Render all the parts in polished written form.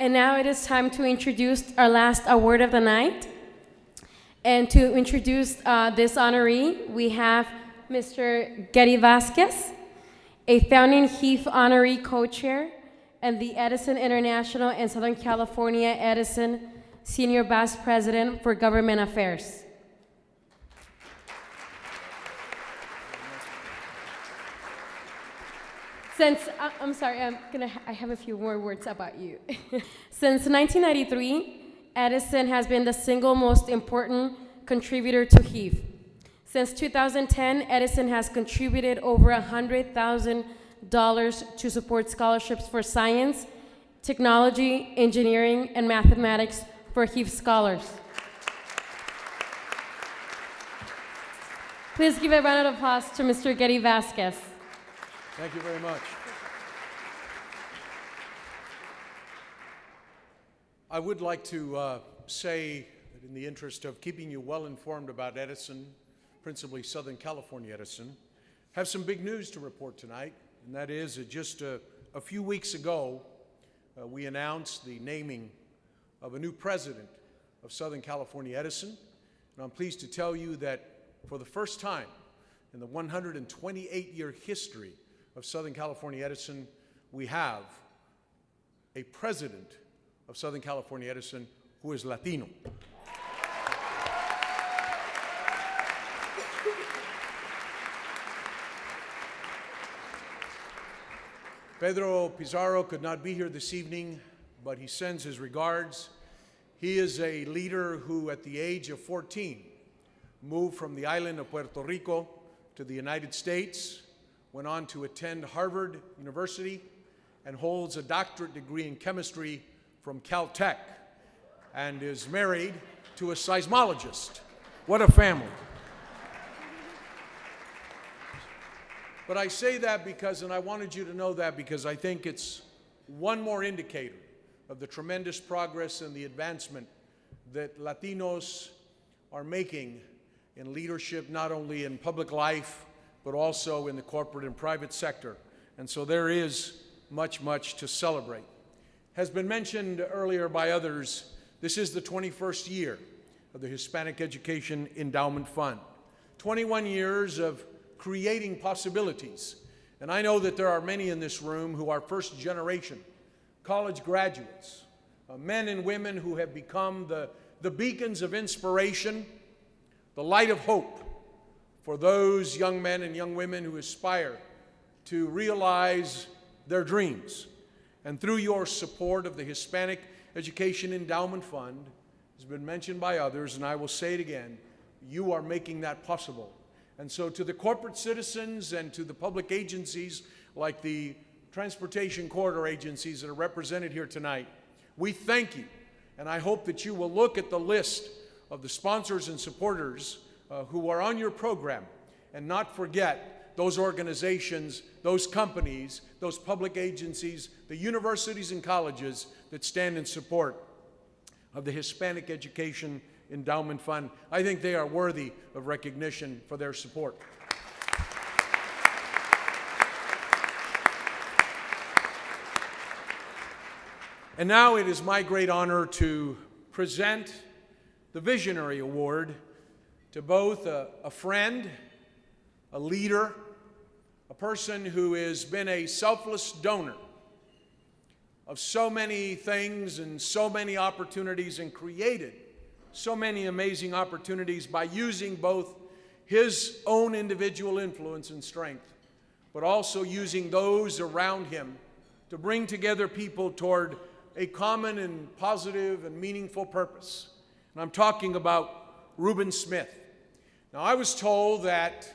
And now it is time to introduce our last award of the night. And to introduce this honoree, we have Mr. Getty Vasquez, a founding HEAF honoree co-chair, and the Edison International and Southern California Edison Senior Vice President for Government Affairs. I have a few more words about you. Since 1993, Edison has been the single most important contributor to HEAF. Since 2010, Edison has contributed over $100,000 to support scholarships for science, technology, engineering, and mathematics for HEAF scholars. Please give a round of applause to Mr. Getty Vasquez. Thank you very much. I would like to say that in the interest of keeping you well informed about Edison, principally Southern California Edison, have some big news to report tonight, and that is that just a few weeks ago, we announced the naming of a new president of Southern California Edison, and I'm pleased to tell you that for the first time in the 128-year history of Southern California Edison, we have a president of Southern California Edison who is Latino. Pedro Pizarro could not be here this evening, but he sends his regards. He is a leader who, at the age of 14, moved from the island of Puerto Rico to the United States, went on to attend Harvard University, and holds a doctorate degree in chemistry from Caltech, and is married to a seismologist. What a family. But I say that because, and I wanted you to know that because I think it's one more indicator of the tremendous progress and the advancement that Latinos are making in leadership, not only in public life, but also in the corporate and private sector. And so there is much, much to celebrate. Has been mentioned earlier by others, this is the 21st year of the Hispanic Education Endowment Fund. 21 years of creating possibilities. And I know that there are many in this room who are first generation college graduates, men and women who have become the beacons of inspiration, the light of hope for those young men and young women who aspire to realize their dreams. And through your support of the Hispanic Education Endowment Fund, has been mentioned by others, and I will say it again, you are making that possible. And so to the corporate citizens and to the public agencies like the transportation corridor agencies that are represented here tonight, we thank you. And I hope that you will look at the list of the sponsors and supporters who are on your program and not forget those organizations, those companies, those public agencies, the universities and colleges that stand in support of the Hispanic Education Endowment Fund. I think they are worthy of recognition for their support. And now it is my great honor to present the Visionary Award to both a friend, a leader, a person who has been a selfless donor of so many things and so many opportunities and created so many amazing opportunities by using both his own individual influence and strength, but also using those around him to bring together people toward a common and positive and meaningful purpose. And I'm talking about Reuben Smith. Now, I was told that,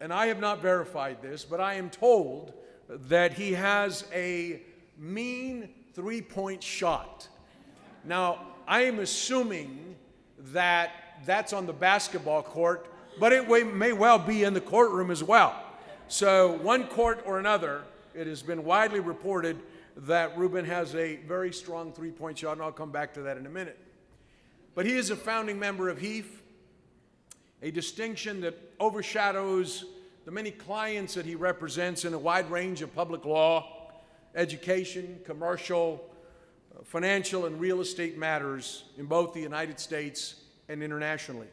and I have not verified this, but I am told that he has a mean three-point shot. Now, I am assuming that that's on the basketball court, but it may well be in the courtroom as well. So one court or another, it has been widely reported that Reuben has a very strong three-point shot, and I'll come back to that in a minute. But he is a founding member of HEAF, a distinction that overshadows the many clients that he represents in a wide range of public law, education, commercial, financial and real estate matters in both the United States and internationally.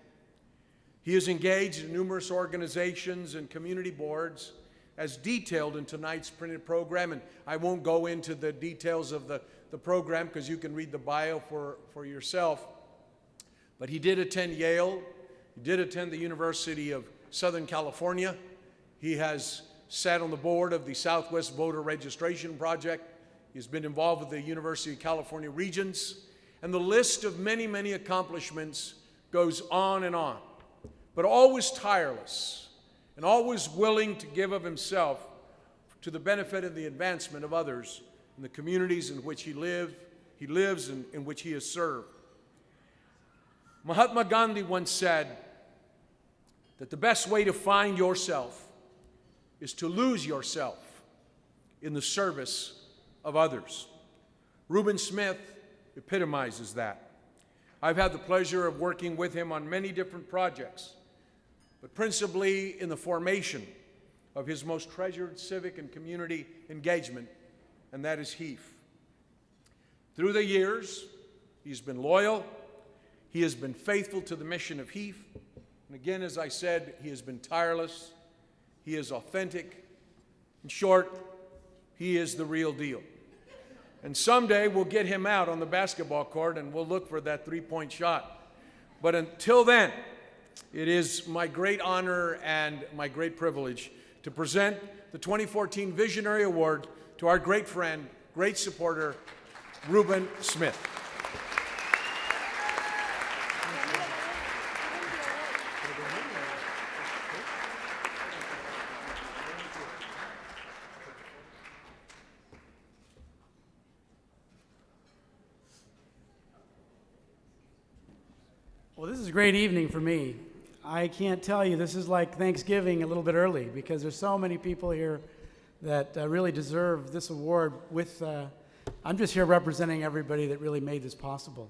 He is engaged in numerous organizations and community boards as detailed in tonight's printed program, and I won't go into the details of the program because you can read the bio for yourself. But he did attend Yale, he did attend the University of Southern California. He has sat on the board of the Southwest Voter Registration Project. He's been involved with the University of California Regents, and the list of many, many accomplishments goes on and on. But always tireless and always willing to give of himself to the benefit and the advancement of others in the communities in which he lives and in which he has served. Mahatma Gandhi once said that the best way to find yourself is to lose yourself in the service of others. Reuben Smith epitomizes that. I've had the pleasure of working with him on many different projects, but principally in the formation of his most treasured civic and community engagement, and that is HEAF. Through the years, he's been loyal, he has been faithful to the mission of HEAF, and again, as I said, he has been tireless, he is authentic. In short, he is the real deal. And someday we'll get him out on the basketball court and we'll look for that three-point shot. But until then, it is my great honor and my great privilege to present the 2014 Visionary Award to our great friend, great supporter, Reuben Smith. Well, this is a great evening for me. I can't tell you, this is like Thanksgiving a little bit early because there's so many people here that really deserve this award. I'm just here representing everybody that really made this possible.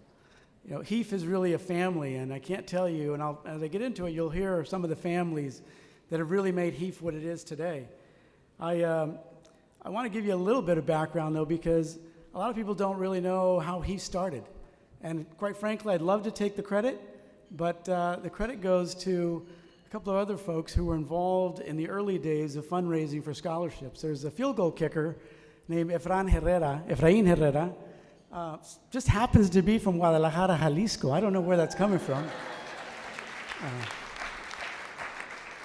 You know, HEAF is really a family, and I can't tell you, and as I get into it, you'll hear some of the families that have really made HEAF what it is today. I want to give you a little bit of background, though, because a lot of people don't really know how HEAF started. And quite frankly, I'd love to take the credit, but the credit goes to a couple of other folks who were involved in the early days of fundraising for scholarships. There's a field goal kicker named Efrain Herrera, just happens to be from Guadalajara, Jalisco. I don't know where that's coming from.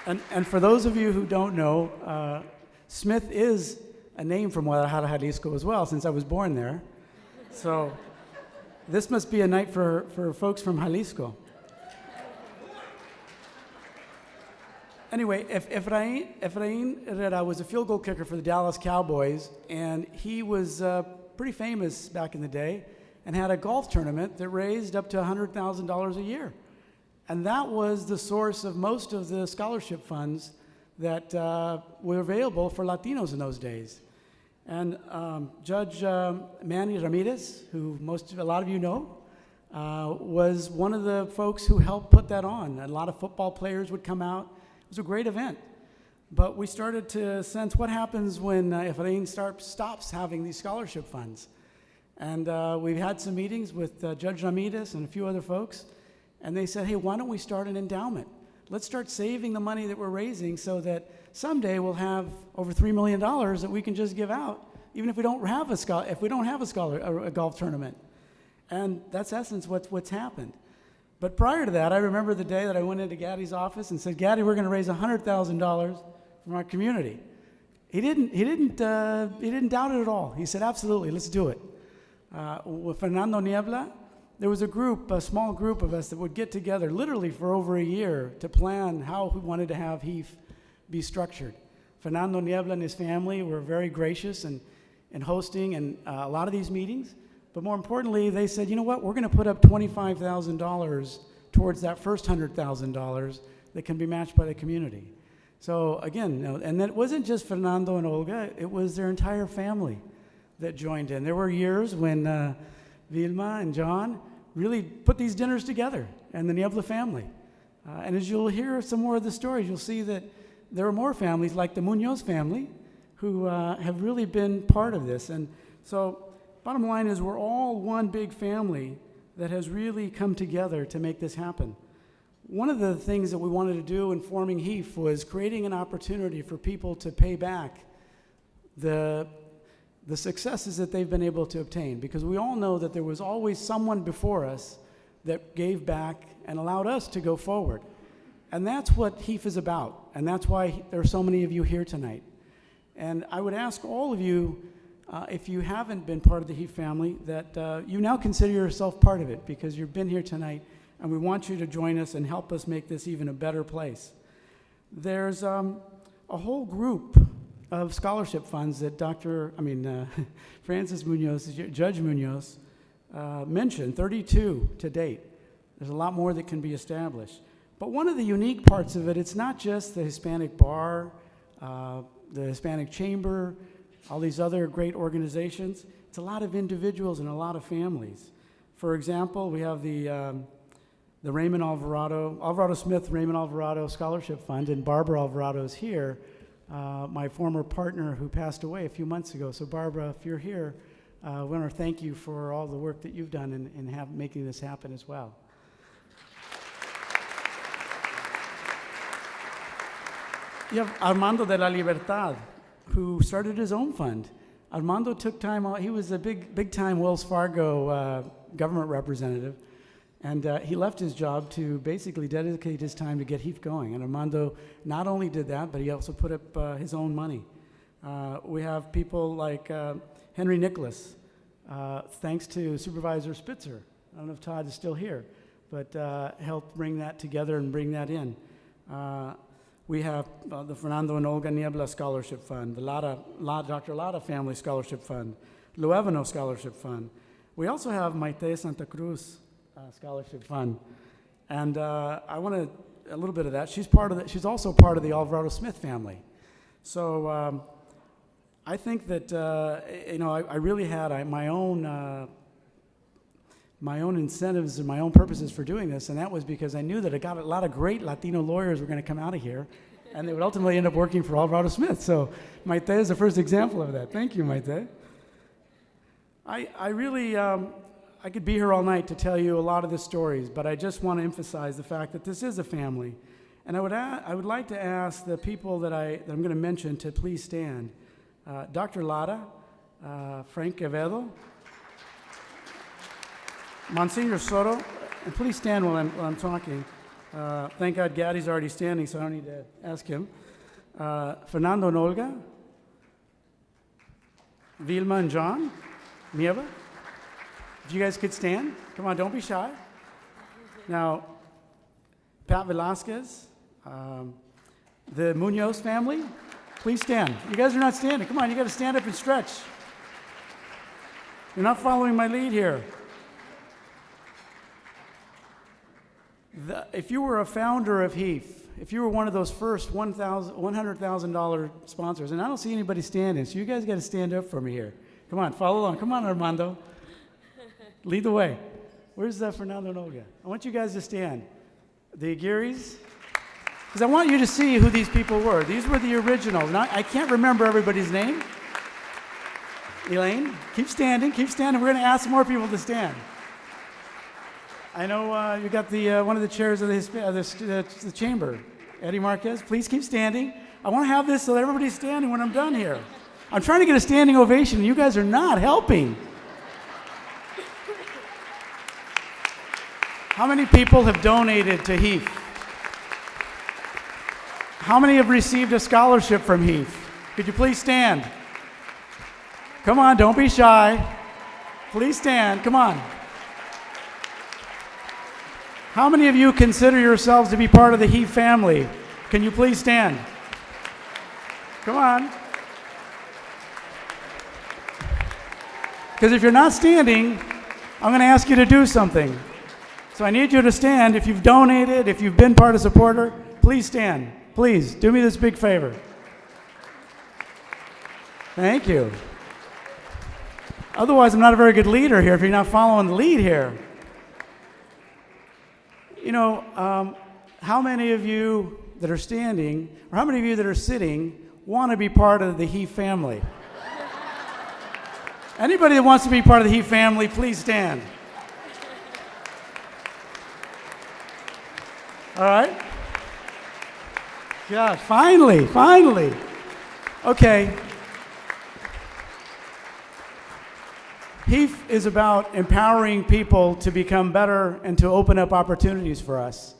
And for those of you who don't know, Smith is a name from Guadalajara, Jalisco as well, since I was born there. So this must be a night for folks from Jalisco. Anyway, Efrain Herrera was a field goal kicker for the Dallas Cowboys, and he was pretty famous back in the day and had a golf tournament that raised up to $100,000 a year. And that was the source of most of the scholarship funds that were available for Latinos in those days. And Judge Manny Ramirez, who a lot of you know, was one of the folks who helped put that on. A lot of football players would come out. It was a great event. But we started to sense what happens when Efrain stops having these scholarship funds. And we've had some meetings with Judge Ramirez and a few other folks, and they said, hey, why don't we start an endowment? Let's start saving the money that we're raising so that someday we'll have over $3 million that we can just give out, even if we don't have a golf tournament. And that's essence what's happened. But prior to that, I remember the day that I went into Gaddy's office and said, Gaddy, we're going to raise $100,000 from our community. He didn't doubt it at all. He said, absolutely, let's do it. With Fernando Niebla, there was a small group of us that would get together literally for over a year to plan how we wanted to have HEAF be structured. Fernando Niebla and his family were very gracious in hosting a lot of these meetings. But more importantly, they said, you know what, we're going to put up $25,000 towards that first $100,000 that can be matched by the community. So again, and that wasn't just Fernando and Olga, it was their entire family that joined in. There were years when Vilma and John really put these dinners together, and the Niebla family. And as you'll hear some more of the stories, you'll see that there are more families like the Munoz family who have really been part of this. And so bottom line is we're all one big family that has really come together to make this happen. One of the things that we wanted to do in forming HEAF was creating an opportunity for people to pay back the successes that they've been able to obtain, because we all know that there was always someone before us that gave back and allowed us to go forward. And that's what HEAF is about, and that's why there are so many of you here tonight. And I would ask all of you, if you haven't been part of the HEAF family, that you now consider yourself part of it, because you've been here tonight, and we want you to join us and help us make this even a better place. There's a whole group of scholarship funds that Francis Munoz, Judge Munoz, mentioned, 32 to date. There's a lot more that can be established. But one of the unique parts of it, it's not just the Hispanic Bar, the Hispanic Chamber, all these other great organizations. It's a lot of individuals and a lot of families. For example, we have the Raymond Alvarado Smith Raymond Alvarado Scholarship Fund, and Barbara Alvarado is here, my former partner who passed away a few months ago. So Barbara, if you're here, we want to thank you for all the work that you've done in making this happen as well. You have Armando de la Libertad, who started his own fund. Armando took time out. He was a big-time Wells Fargo government representative, and he left his job to basically dedicate his time to get HEAF going. And Armando not only did that, but he also put up his own money. We have people like Henry Nicholas, thanks to Supervisor Spitzer. I don't know if Todd is still here, but helped bring that together and bring that in. We have the Fernando and Olga Niebla Scholarship Fund, the Dr. Lara Family Scholarship Fund, Luevano Scholarship Fund. We also have Maite Santa Cruz Scholarship Fund. And I want a little bit of that. She's also part of the Alvarado Smith family. So I think that, I really had my own incentives and my own purposes for doing this, and that was because I knew that I got a lot of great Latino lawyers were going to come out of here, and they would ultimately end up working for Alvarado Smith. So Maite is the first example of that. Thank you, Maite. I really, I could be here all night to tell you a lot of the stories, but I just want to emphasize the fact that this is a family. And I would like to ask the people that I'm going to mention to please stand. Dr. Lara, Frank Quevedo, Monsignor Soto, and please stand while I'm talking. Thank God Gaddy's already standing, so I don't need to ask him. Fernando and Olga, Vilma and John, Nieva. If you guys could stand. Come on, don't be shy. Now, Pat Velasquez, the Munoz family, please stand. You guys are not standing. Come on, you got to stand up and stretch. You're not following my lead here. If you were a founder of HEAF, if you were one of those first $100,000 sponsors, and I don't see anybody standing, so you guys got to stand up for me here. Come on, follow along. Come on, Armando. Lead the way. Where's Fernando and Olga? I want you guys to stand. The Aguirres, because I want you to see who these people were. These were the originals. Now, I can't remember everybody's name. Elaine, keep standing, keep standing. We're going to ask more people to stand. I know you got one of the chairs of the chamber. Eddie Marquez, please keep standing. I want to have this so that everybody's standing when I'm done here. I'm trying to get a standing ovation, and you guys are not helping. How many people have donated to HEAF? How many have received a scholarship from HEAF? Could you please stand? Come on, don't be shy. Please stand, come on. How many of you consider yourselves to be part of the HEAF family? Can you please stand? Come on. Because if you're not standing, I'm going to ask you to do something. So I need you to stand. If you've donated, if you've been part of supporter, please stand. Please, do me this big favor. Thank you. Otherwise, I'm not a very good leader here if you're not following the lead here. You know, how many of you that are standing, or how many of you that are sitting, want to be part of the HEAF family? Anybody that wants to be part of the HEAF family, please stand. All right. Gosh, finally. Okay. HEAF is about empowering people to become better and to open up opportunities for us.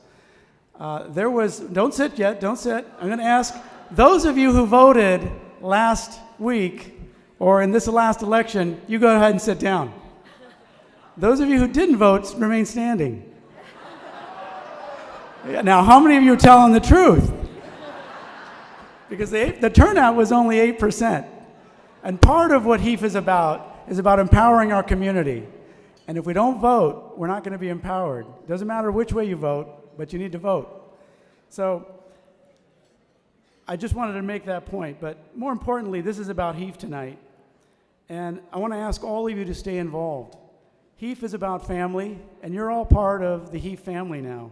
Don't sit yet, don't sit. I'm going to ask those of you who voted last week or in this last election, you go ahead and sit down. Those of you who didn't vote, remain standing. Now, how many of you are telling the truth? Because the turnout was only 8%. And part of what HEAF is about empowering our community. And if we don't vote, we're not going to be empowered. It doesn't matter which way you vote, but you need to vote. So I just wanted to make that point. But more importantly, this is about HEAF tonight. And I want to ask all of you to stay involved. HEAF is about family, and you're all part of the HEAF family now.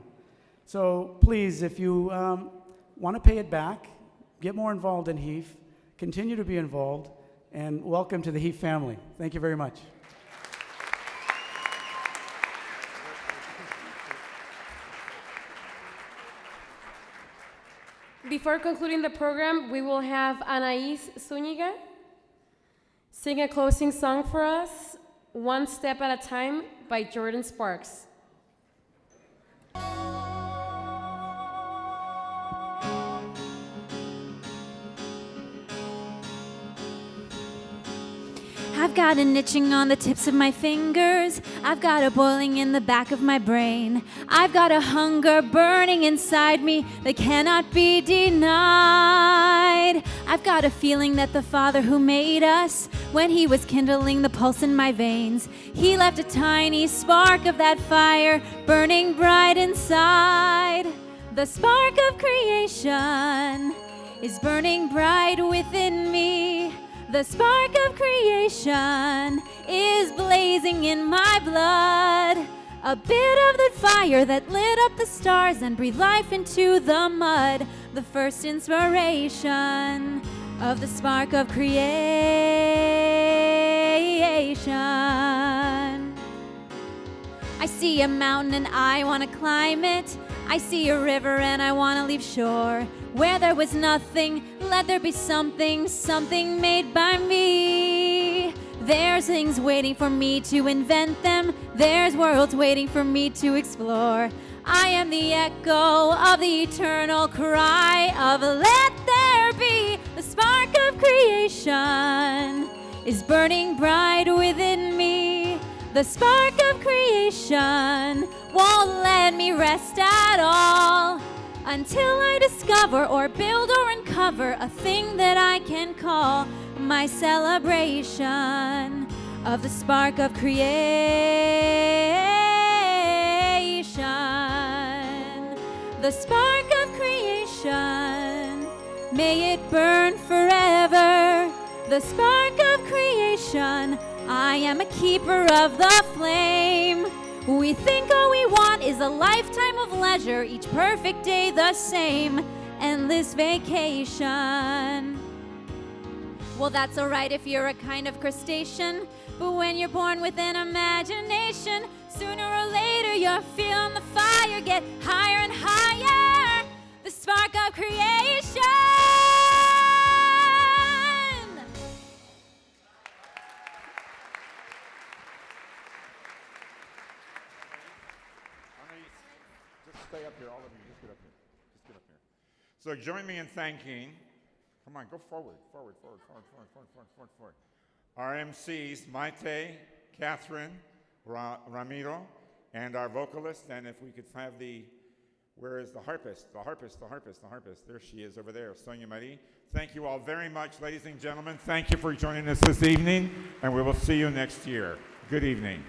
So please, if you want to pay it back, get more involved in HEAF, continue to be involved, and welcome to the HEAF family. Thank you very much. Before concluding the program, we will have Anais Zuniga sing a closing song for us, One Step at a Time by Jordan Sparks. I've got an itching on the tips of my fingers. I've got a boiling in the back of my brain. I've got a hunger burning inside me that cannot be denied. I've got a feeling that the Father who made us, when he was kindling the pulse in my veins, he left a tiny spark of that fire burning bright inside. The spark of creation is burning bright within me. The spark of creation is blazing in my blood. A bit of that fire that lit up the stars and breathed life into the mud. The first inspiration of the spark of creation. I see a mountain and I want to climb it. I see a river and I want to leave shore. Where there was nothing, let there be something, something made by me. There's things waiting for me to invent them. There's worlds waiting for me to explore. I am the echo of the eternal cry of let there be. The spark of creation is burning bright within me. The spark of creation won't let me rest at all until I discover or build or uncover a thing that I can call my celebration of the spark of creation. The spark of creation, may it burn forever. The spark of creation, I am a keeper of the flame. We think all we want is a lifetime of leisure, each perfect day the same, endless vacation. Well, that's alright if you're a kind of crustacean, but when you're born with an imagination, sooner or later you're feeling the fire get higher and higher. The spark of creation. Stay up here, all of you. Just get up here. Just get up here. So join me in thanking. Come on, go forward. Our MCs, Maite, Catherine, Ramiro, and our vocalist. And if we could have where is the harpist? The harpist. There she is over there, Sonia Marie. Thank you all very much, ladies and gentlemen. Thank you for joining us this evening, and we will see you next year. Good evening.